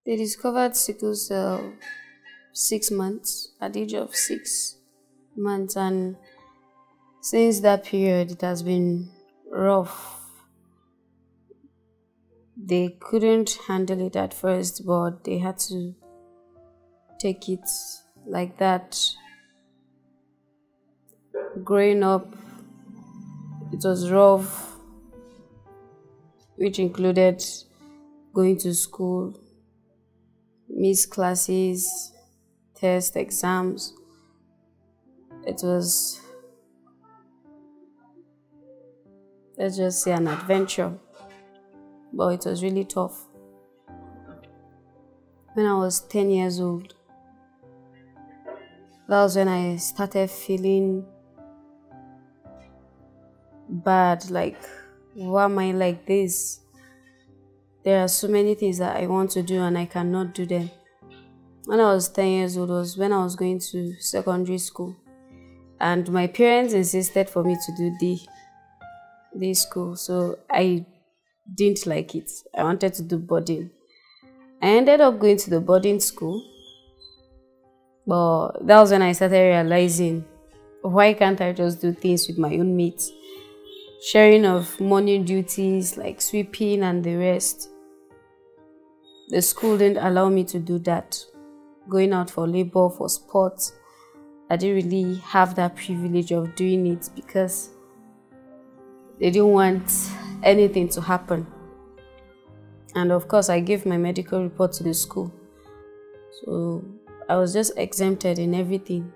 They discovered sickle cell 6 months, at the age of 6 months, and since that period it has been rough. They couldn't handle it at first, but they had to take it like that. Growing up, it was rough, which included going to school, miss classes, test exams. It was, let's just say, an adventure, but it was really tough. When I was 10 years old, that was when I started feeling bad, like, why am I like this? There are so many things that I want to do and I cannot do them. When I was 10 years old was when I was going to secondary school, and my parents insisted for me to do day school, so I didn't like it. I wanted to do boarding. I ended up going to the boarding school, but that was when I started realizing, why can't I just do things with my own mates? Sharing of morning duties like sweeping and the rest. The school didn't allow me to do that. Going out for labor, for sports, I didn't really have that privilege of doing it because they didn't want anything to happen. And of course, I gave my medical report to the school. So I was just exempted in everything.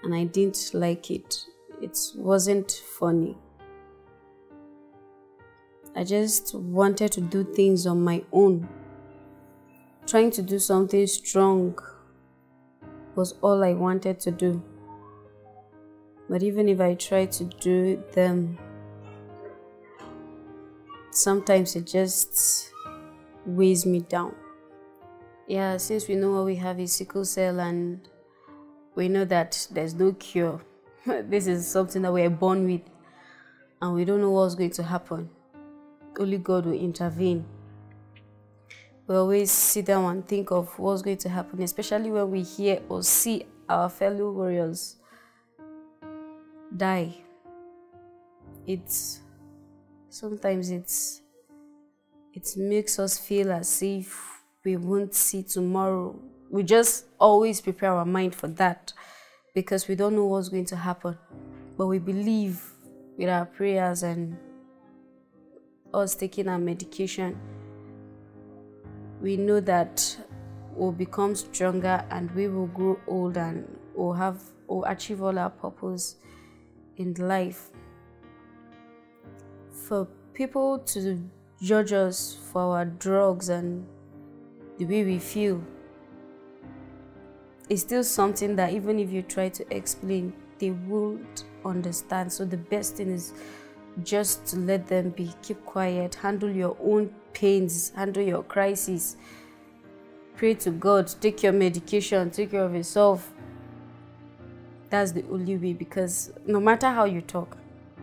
And I didn't like it. It wasn't funny. I just wanted to do things on my own. Trying to do something strong was all I wanted to do. But even if I tried to do them, sometimes it just weighs me down. Yeah, since we know what we have is sickle cell and we know that there's no cure, this is something that we're born with and we don't know what's going to happen. Only God will intervene. We always sit down and think of what's going to happen, especially when we hear or see our fellow warriors die. Sometimes it makes us feel as if we won't see tomorrow. We just always prepare our mind for that because we don't know what's going to happen. But we believe with our prayers and us taking our medication, we know that we'll become stronger and we will grow old and we'll achieve all our purpose in life. For people to judge us for our drugs and the way we feel, it's still something that even if you try to explain, they won't understand. So the best thing is just to let them be, keep quiet, handle your own pains, handle your crises, pray to God, take your medication, take care of yourself. That's the only way, because no matter how you talk,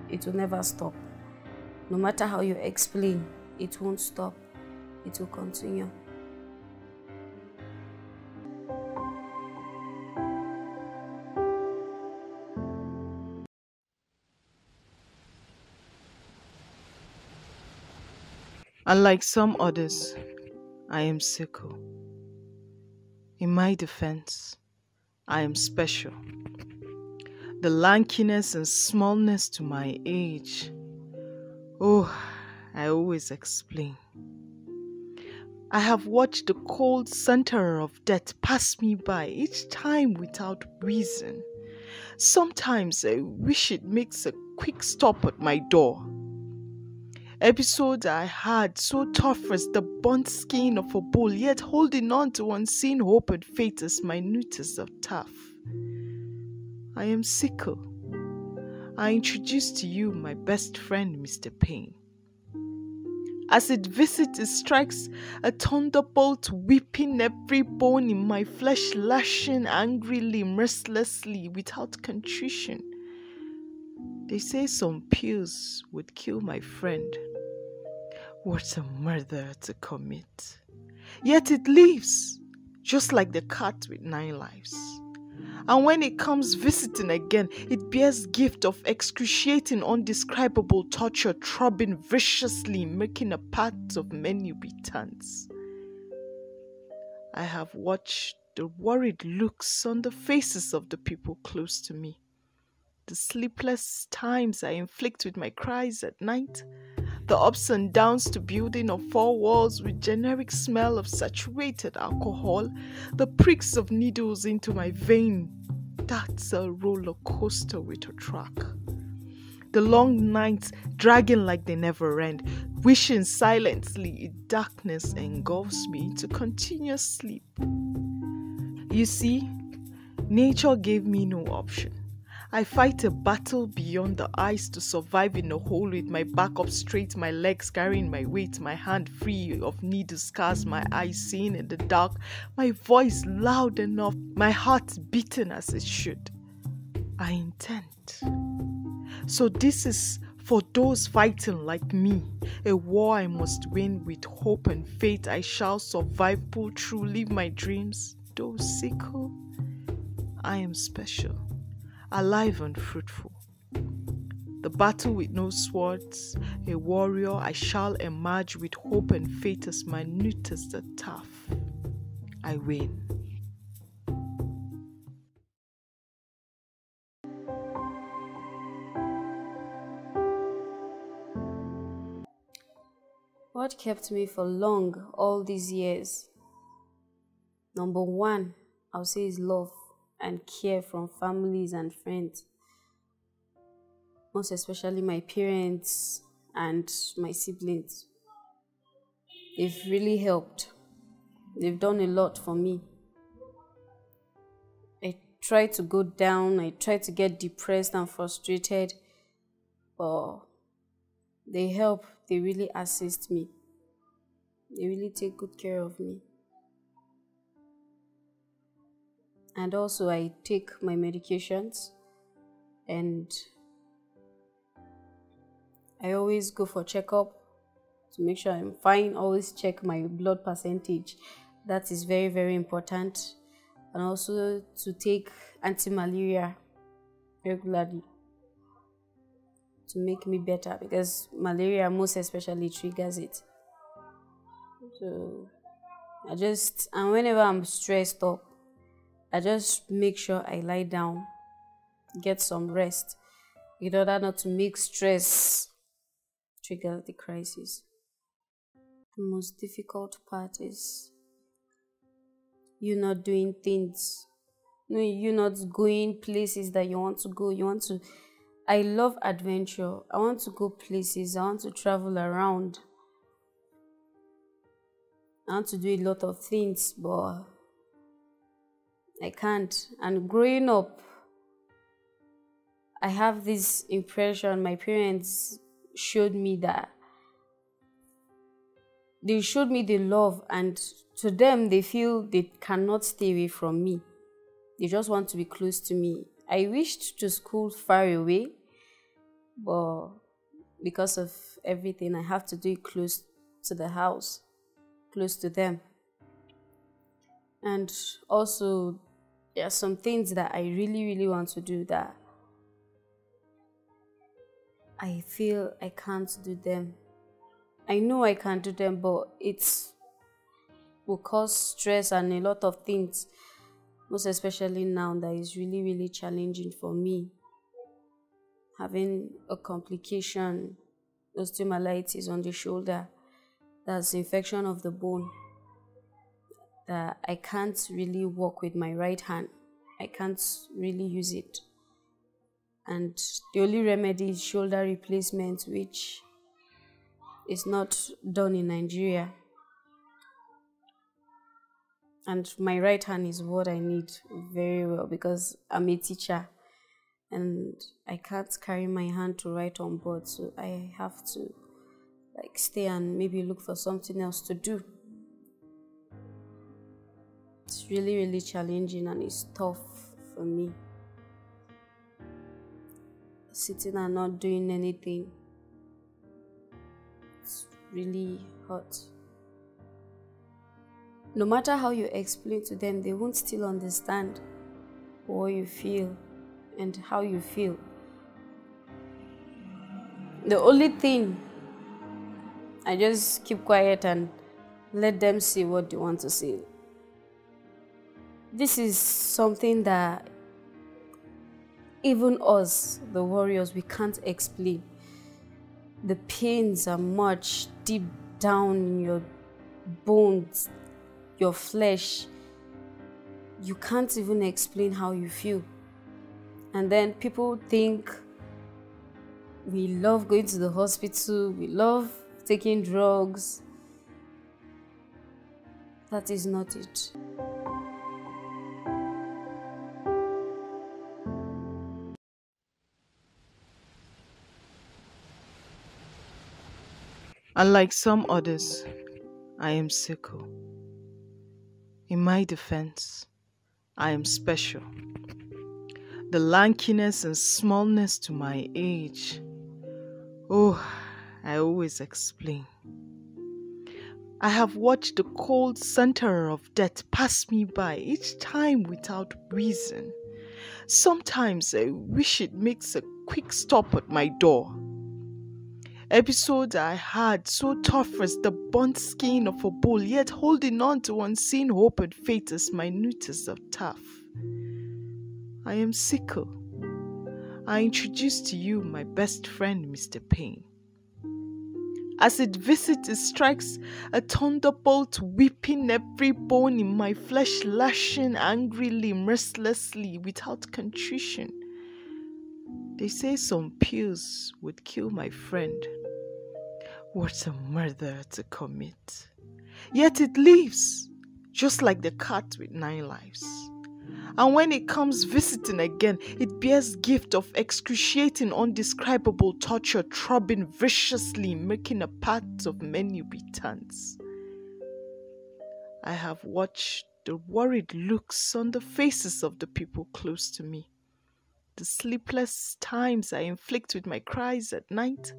it will never stop. No matter how you explain, it won't stop. It will continue. Unlike some others, I am sickle. In my defense, I am special. The lankiness and smallness to my age. Oh, I always explain. I have watched the cold center of death pass me by each time without reason. Sometimes I wish it makes a quick stop at my door. Episodes I had so tough as the burnt skin of a bull, yet holding on to unseen hope and fate as minutest of tough. I am sickle. I introduce to you my best friend, Mr. Pain. As it visits, it strikes a thunderbolt, whipping every bone in my flesh, lashing angrily, mercilessly, without contrition. They say some pills would kill my friend. What a murder to commit. Yet it lives, just like the cat with 9 lives. And when it comes visiting again, it bears gift of excruciating, undescribable torture, throbbing viciously, making a part of many returns. I have watched the worried looks on the faces of the people close to me, the sleepless times I inflict with my cries at night, the ups and downs to building of 4 walls with generic smell of saturated alcohol, the pricks of needles into my vein. That's a roller coaster with a track. The long nights dragging like they never end, wishing silently if darkness engulfs me into continuous sleep. You see, nature gave me no option. I fight a battle beyond the ice to survive in a hole with my back up straight, my legs carrying my weight, my hand free of needle scars, my eyes seeing in the dark, my voice loud enough, my heart beating as it should. I intend. So this is for those fighting like me, a war I must win with hope and faith. I shall survive, pull through, live my dreams. Though sickle, I am special, alive and fruitful. The battle with no swords, a warrior, I shall emerge with hope and faith as minute as the turf. I win. What kept me for long all these years? Number one, I'll say is love and care from families and friends. Most especially my parents and my siblings. They've really helped. They've done a lot for me. I try to go down, I try to get depressed and frustrated, but they help, they really assist me. They really take good care of me. And also I take my medications and I always go for checkup to make sure I'm fine. Always check my blood percentage. That is very, very important. And also to take anti-malaria regularly to make me better, because malaria most especially triggers it. So and whenever I'm stressed up, I just make sure I lie down, get some rest, in order not to make stress trigger the crisis. The most difficult part is you not doing things. No, you not going places that you want to go. I love adventure. I want to go places. I want to travel around. I want to do a lot of things, but I can't. And growing up, I have this impression my parents showed me that they showed me the love, and to them, they feel they cannot stay away from me. They just want to be close to me. I wished to school far away, but because of everything, I have to do it close to the house, close to them. And also, there are some things that I really, really want to do that I feel I can't do them. I know I can't do them, but it will cause stress and a lot of things, most especially now that is really, really challenging for me. Having a complication, osteomyelitis on the shoulder, that's infection of the bone, that I can't really walk with my right hand. I can't really use it. And the only remedy is shoulder replacement, which is not done in Nigeria. And my right hand is what I need very well, because I'm a teacher and I can't carry my hand to write on board, so I have to stay and maybe look for something else to do. It's really, really challenging and it's tough for me. Sitting and not doing anything, it's really hot. No matter how you explain to them, they won't still understand what you feel and how you feel. The only thing, I just keep quiet and let them see what they want to see. This is something that even us, the warriors, we can't explain. The pains are much deep down in your bones, your flesh. You can't even explain how you feel. And then people think we love going to the hospital, we love taking drugs. That is not it. Unlike some others, I am sickle. In my defense, I am special. The lankiness and smallness to my age. Oh, I always explain. I have watched the cold center of death pass me by each time without reason. Sometimes I wish it makes a quick stop at my door. Episodes I had so tough as the burnt skin of a bull, yet holding on to unseen hope and fate as minute as a tough. I am sickle. I introduce to you my best friend, Mr. Pain. As it visits, it strikes a thunderbolt, whipping every bone in my flesh, lashing angrily, mercilessly, without contrition. They say some pills would kill my friend. What a murder to commit. Yet it lives, just like the cat with 9 lives. And when it comes visiting again, it bears gift of excruciating, undescribable torture, throbbing viciously, making a part of many returns. I have watched the worried looks on the faces of the people close to me, the sleepless times I inflict with my cries at night,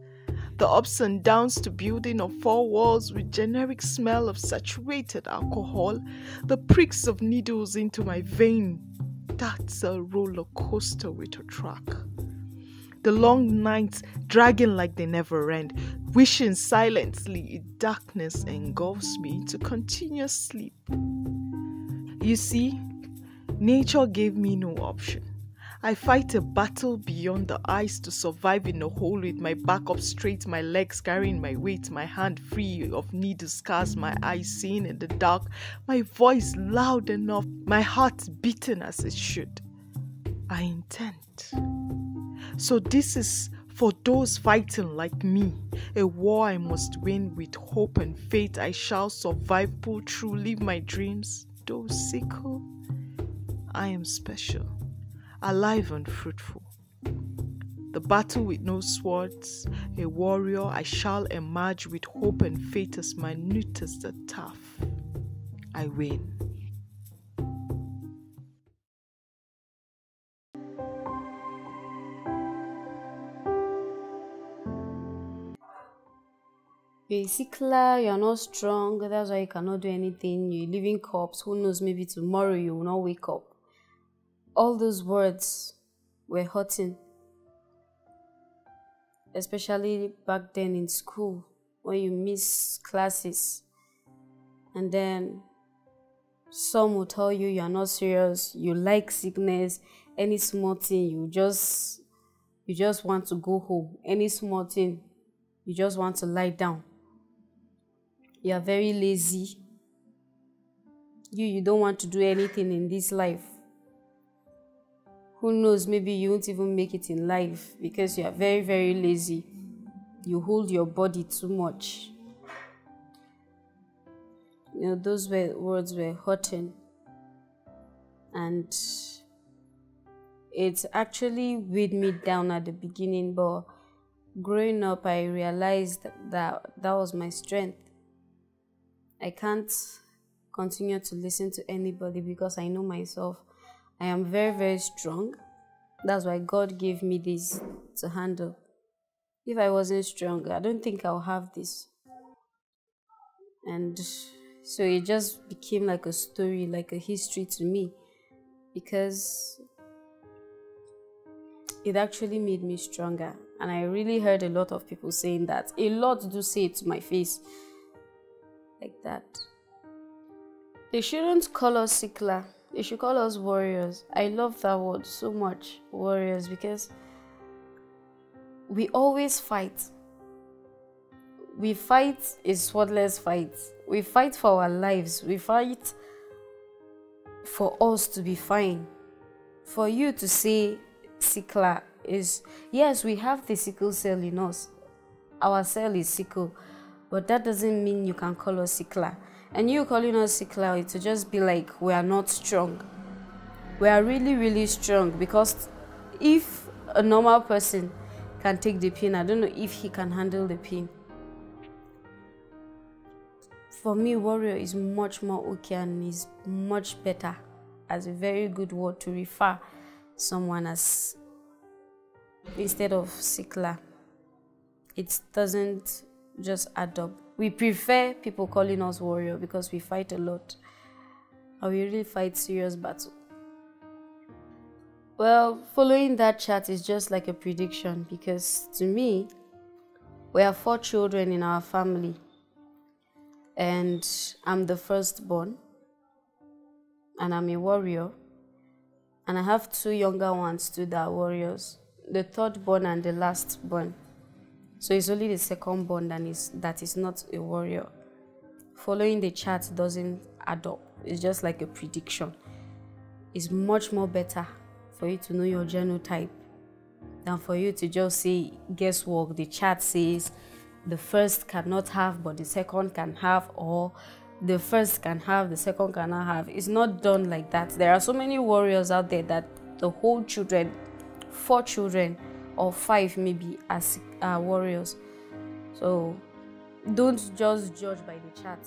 the ups and downs to building of 4 walls with generic smell of saturated alcohol, the pricks of needles into my vein. That's a roller coaster with a track. The long nights dragging like they never end, wishing silently in darkness engulfs me into continuous sleep. You see, nature gave me no option. I fight a battle beyond the ice to survive in a hole with my back up straight, my legs carrying my weight, my hand free of needle scars, my eyes seeing in the dark, my voice loud enough, my heart beating as it should. I intend. So this is for those fighting like me, a war I must win with hope and faith. I shall survive, pull through, live my dreams. Though sickle, I am special. Alive and fruitful. The battle with no swords, a warrior, I shall emerge with hope and faith as minute as the tough. I win. Basically, you're not strong, that's why you cannot do anything. You're a living corpse. Who knows, maybe tomorrow you will not wake up. All those words were hurting, especially back then in school when you miss classes and then some will tell you you're not serious, you like sickness, any small thing you just want to go home, any small thing you just want to lie down. You are very lazy. You don't want to do anything in this life. Who knows, maybe you won't even make it in life because you are very, very lazy. You hold your body too much. You know, those words were hurting. And it actually weighed me down at the beginning, but growing up, I realized that was my strength. I can't continue to listen to anybody because I know myself. I am very, very strong. That's why God gave me this to handle. If I wasn't strong, I don't think I'll have this. And So it just became like a story, like a history to me, because it actually made me stronger. And I really heard a lot of people saying that. A lot do say it to my face like that. They shouldn't call us Sikla. They should call us warriors. I love that word so much, warriors, because we always fight. We fight a sworдлess fight. We fight for our lives. We fight for us to be fine. For you to say Sikla is, yes, we have the sickle cell in us. Our cell is sickle, but that doesn't mean you can call us Sikla. And you calling us Sikla, it will just be like we are not strong. We are really, really strong, because if a normal person can take the pain, I don't know if he can handle the pain. For me, warrior is much more okay and is much better as a very good word to refer someone as, instead of Sikla. It doesn't just add up. We prefer people calling us warrior because we fight a lot and we really fight serious battle. Well, following that chart is just like a prediction, because to me, we have 4 children in our family and I'm the firstborn and I'm a warrior, and I have 2 younger ones too that are warriors, the 3rd born and the last born. So it's only the 2nd born that is not a warrior. Following the chart doesn't add up. It's just like a prediction. It's much more better for you to know your genotype than for you to just say guesswork. The chart says the first cannot have, but the second can have, or the first can have, the second cannot have. It's not done like that. There are so many warriors out there that the whole children, 4 children, or 5 maybe, as warriors. So don't just judge by the chart.